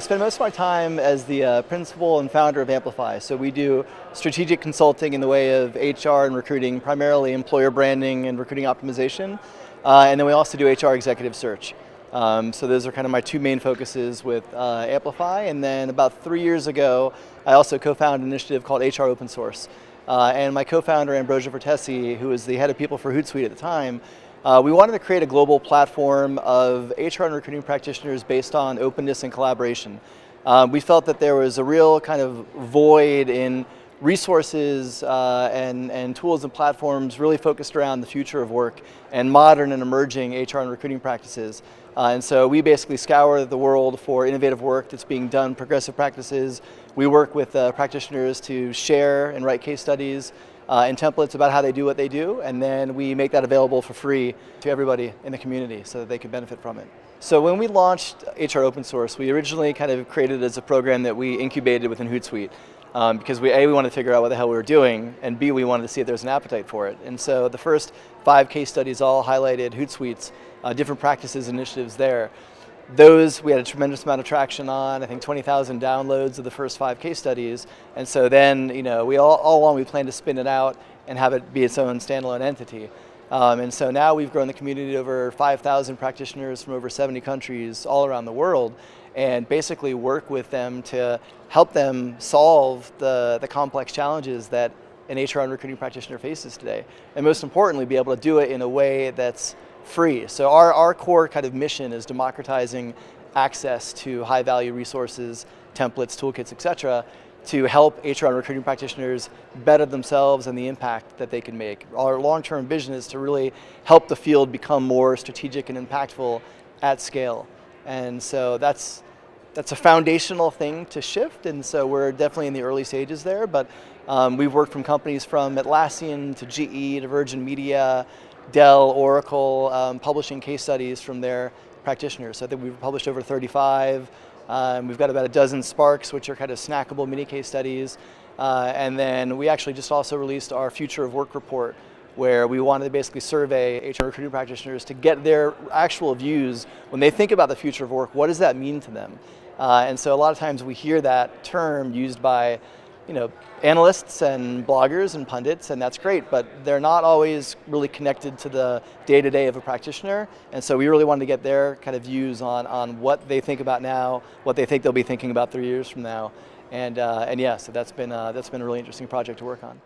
spend most of my time as the principal and founder of Amplify. So we do strategic consulting in the way of HR and recruiting, primarily employer branding and recruiting optimization. And then we also do HR executive search. So those are kind of my two main focuses with Amplify. And then about 3 years ago, I also co-founded an initiative called HR Open Source. And my co-founder, Ambrosia Vertesi, who was the head of people for Hootsuite at the time, we wanted to create a global platform of HR and recruiting practitioners based on openness and collaboration. We felt that there was a real kind of void in resources and tools and platforms really focused around the future of work and modern and emerging HR and recruiting practices. And so we basically scour the world for innovative work that's being done, progressive practices. We work with practitioners to share and write case studies and templates about how they do what they do, and then we make that available for free to everybody in the community so that they can benefit from it. So when we launched HR Open Source, we originally kind of created it as a program that we incubated within Hootsuite. Because we wanted to figure out what the hell we were doing, and B, we wanted to see if there was an appetite for it. And so the first 5 case studies all highlighted Hootsuite's different practices and initiatives there. Those we had a tremendous amount of traction on. I think 20,000 downloads of the first 5 case studies. And so then, we all along we planned to spin it out and have it be its own standalone entity. And so now we've grown the community to over 5,000 practitioners from over 70 countries all around the world, and basically work with them to help them solve the complex challenges that an HR and recruiting practitioner faces today. And most importantly, be able to do it in a way that's free. So our core kind of mission is democratizing access to high value resources, templates, toolkits, etc., to help HR and recruiting practitioners better themselves and the impact that they can make. Our long-term vision is to really help the field become more strategic and impactful at scale. And so that's a foundational thing to shift, and so we're definitely in the early stages there, but we've worked from companies from Atlassian to GE to Virgin Media, Dell, Oracle, publishing case studies from their practitioners. So I think we've published over 35. We've got about a dozen Sparks, which are kind of snackable mini case studies. And then we actually just also released our Future of Work report, where we wanted to basically survey HR recruiting practitioners to get their actual views when they think about the future of work. What does that mean to them? And so a lot of times we hear that term used by analysts and bloggers and pundits, and that's great, but they're not always really connected to the day-to-day of a practitioner. And so we really wanted to get their kind of views on what they think about now, what they think they'll be thinking about 3 years from now. And yeah, so that's been a really interesting project to work on.